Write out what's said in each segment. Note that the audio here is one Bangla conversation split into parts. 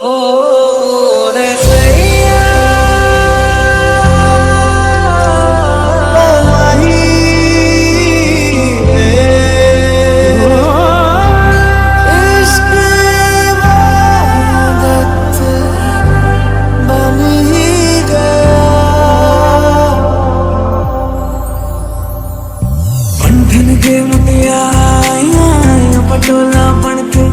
ओ रे सैया ओ माही इश्क इबादत बन ही गया बंधन के मुटियाइयां पटोला बनके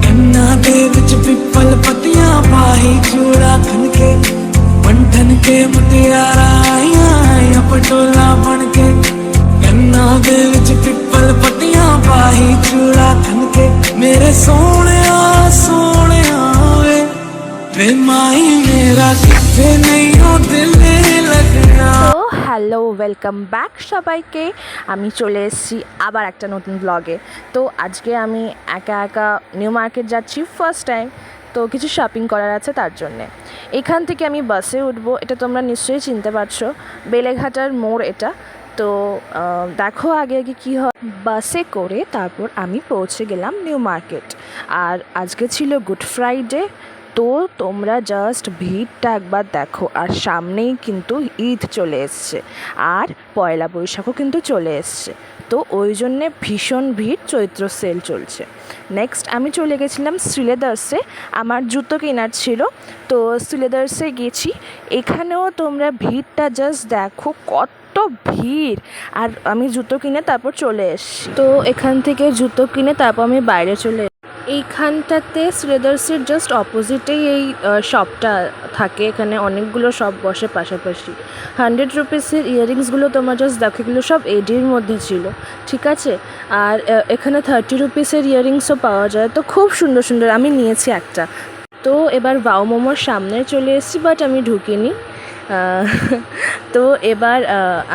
कन्ना दे विच पिपल पतियां पाही चूड़ा खनके बंधन के मुटियाइयां पटोला बनके कन्ना दे विच पिपल पतियां पाही चूड़ा खनके मेरे सोहणिया सोहणिया वे माही मेरा किथे नहीं हो दिल लगना। তো হ্যালো, ওয়েলকাম ব্যাক সবাইকে। আমি চলে এসেছি আবার একটা নতুন ব্লগে। তো আজকে আমি একা একা নিউ মার্কেট যাচ্ছি ফার্স্ট টাইম। তো কিছু শপিং করার আছে তার জন্যে এখান থেকে আমি বাসে উঠবো। এটা তোমরা নিশ্চয়ই চিনতে পারছো, বেলেঘাটার মোড় এটা। তো দেখো আগে আগে কী হয়। বাসে করে তারপর আমি পৌঁছে গেলাম নিউ মার্কেট। আর আজকে ছিল গুড ফ্রাইডে। তো তোমরা জাস্ট ভিড়টা একবার দেখো। আর সামনেই কিন্তু ঈদ চলে এসছে, আর পয়লা বৈশাখও কিন্তু চলে এসছে। তো ওই জন্যে ভীষণ ভিড়, চৈত্র সেল চলছে। নেক্সট আমি চলে গেছিলাম শ্রীলেদার্সে, আমার জুতো কেনার ছিল। তো শ্রীলেদার্সে গেছি, এখানেও তোমরা ভিড়টা জাস্ট দেখো, কত ভিড়। আর আমি জুতো কিনে তারপর চলে এসেছি। তো এখান থেকে জুতো কিনে তারপর আমি বাইরে চলে এইখানটাতে শ্রীলেদার্সের জাস্ট অপোজিটেই এই শপটা থাকে। এখানে অনেকগুলো শপ বসে পাশাপাশি। 100 রুপিসের ইয়াররিংসগুলো তোমরা জাস্ট দেখো, এগুলো সব এডির মধ্যে ছিল, ঠিক আছে। আর এখানে 30 রুপিসের ইয়াররিংসও পাওয়া যায়। তো খুব সুন্দর সুন্দর, আমি নিয়েছি একটা। তো এবার ওয়াও মোমোর সামনে চলে এসেছি, বাট আমি ঢুকিনি। তো এবার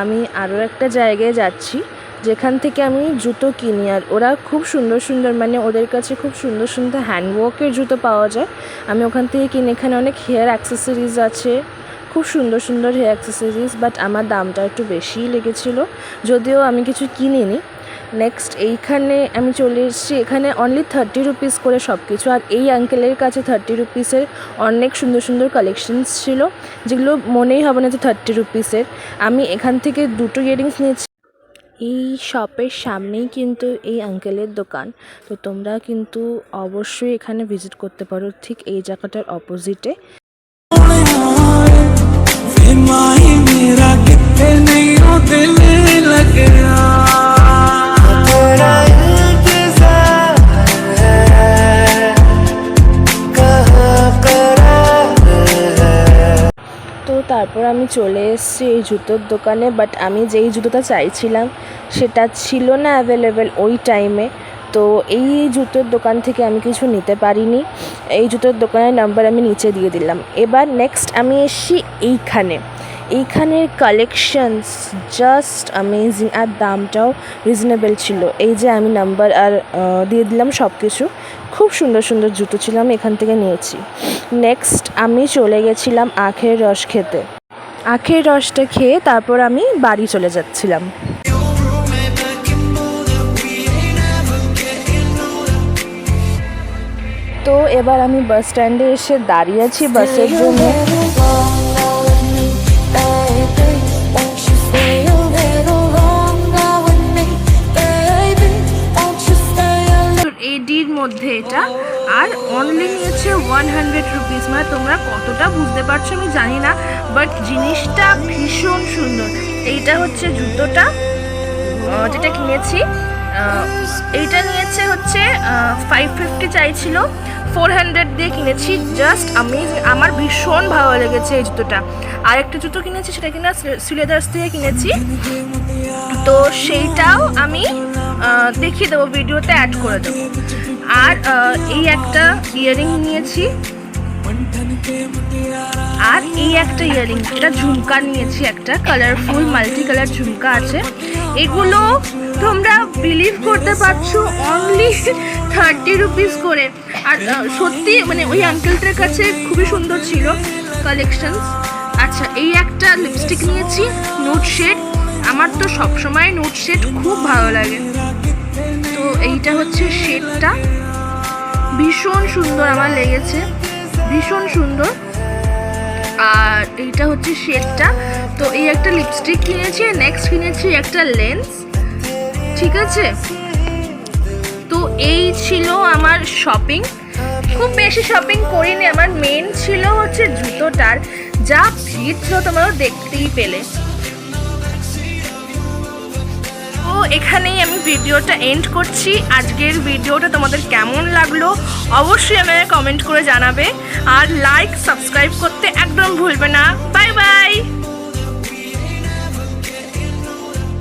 আমি আরও একটা জায়গায় যাচ্ছি যেখান থেকে আমি জুতো কিনি। আর ওরা খুব সুন্দর সুন্দর, মানে ওদের কাছে খুব সুন্দর সুন্দর হ্যান্ডওয়ার্কের জুতো পাওয়া যায়। আমি ওখান থেকে কিনি। এখানে অনেক হেয়ার অ্যাক্সেসরিজ আছে, খুব সুন্দর সুন্দর হেয়ার অ্যাক্সেসরিজ। বাট আমার দামটা একটু বেশিই লেগেছিলো, যদিও আমি কিছু কিনিনি। নেক্সট এইখানে আমি চলে এসেছি। এখানে অনলি 30 রুপিস করে সব কিছু। আর এই আঙ্কেলের কাছে 30 রুপিসের অনেক সুন্দর সুন্দর কালেকশনস ছিল, যেগুলো মনেই হবে না যে 30 রুপিসের। আমি এখান থেকে দুটো ইয়াররিংস নিয়েছি। এই শপের সামনেই কিন্তু এই আঙ্কেলের দোকান। তো তোমরা কিন্তু অবশ্যই এখানে ভিজিট করতে পারো, ঠিক এই জায়গাটার অপোজিটে। তো তারপর আমি চলে এসেছি এই জুতোর দোকানে। বাট আমি যেই জুতোটা চাইছিলাম সেটা ছিল না অ্যাভেলেবেল ওই টাইমে। তো এই জুতোর দোকান থেকে আমি কিছু নিতে পারিনি। এই জুতোর দোকানের নাম্বার আমি নিচে দিয়ে দিলাম। এবার নেক্সট আমি এসেছি এইখানের কালেকশনস জাস্ট অ্যামেজিং, আর দামটাও রিজনেবল ছিল। এই যে আমি নাম্বার আর দিয়ে দিলাম সব কিছু। খুব সুন্দর সুন্দর জুতো ছিল, আমি এখান থেকে নিয়েছি। নেক্সট আমি চলে গেছিলাম আখের রস খেতে। আখের রসটা খেয়ে তারপর আমি বাড়ি চলে যাচ্ছিলাম। তো এবার আমি বাস স্ট্যান্ডে এসে দাঁড়িয়ে আছি বাসের জন্য। এডির মধ্যে এটা, আর অনলি নিয়েছে 100 রুপিস। মানে তোমরা কতটা বুঝতে পারছো আমি জানি না, বাট জিনিসটা ভীষণ সুন্দর। এইটা হচ্ছে জুতোটা যেটা কিনেছি। এইটা নিয়েছে হচ্ছে 550 চাইছিল, 400 দিয়ে কিনেছি। জাস্ট আমার ভীষণ ভালো লেগেছে এই জুতোটা। আরেকটা জুতো কিনেছি, সেটা কিনা শ্রীলেদার্স থেকে কিনেছি। তো সেইটাও আমি দেখিয়ে দেবো, ভিডিওতে অ্যাড করে দেবো। আর এই একটা ইয়াররিং নিয়েছি, আর এই একটা ইয়াররিং, এটা ঝুমকা নিয়েছি, একটা কালারফুল মাল্টি কালার ঝুমকা আছে। এগুলো তোমরা বিলিভ করতে পারছো অনলি 30 রুপিস করে। আর সত্যি মানে ওই আঙ্কেলটার কাছে খুবই সুন্দর ছিল কালেকশনস। আচ্ছা, এই একটা লিপস্টিক নিয়েছি নুড শেড। আমার তো সবসময় নুড শেড খুব ভালো লাগে। তো এইটা হচ্ছে শেডটা, ভীষণ সুন্দর আমার লেগেছে। ভীষণ সুন্দর। আর এইটা হচ্ছে শেডটা। তো এই একটা লিপস্টিক কিনেছি, নেক্সট কিনেছি একটা লেন্স, ঠিক আছে। তো এই ছিল আমার শপিং। খুব বেশি শপিং করিনি, আমার মেন ছিল হচ্ছে জুতোটার, যা ভিড় ছিল তোমরাও দেখতেই পেলে। তো এখানেই আমি ভিডিওটা এন্ড করছি। আজকের ভিডিওটা তোমাদের কেমন লাগলো অবশ্যই আমাকে কমেন্ট করে জানাবে, আর লাইক সাবস্ক্রাইব করতে একদম ভুলবে না। Bye bye.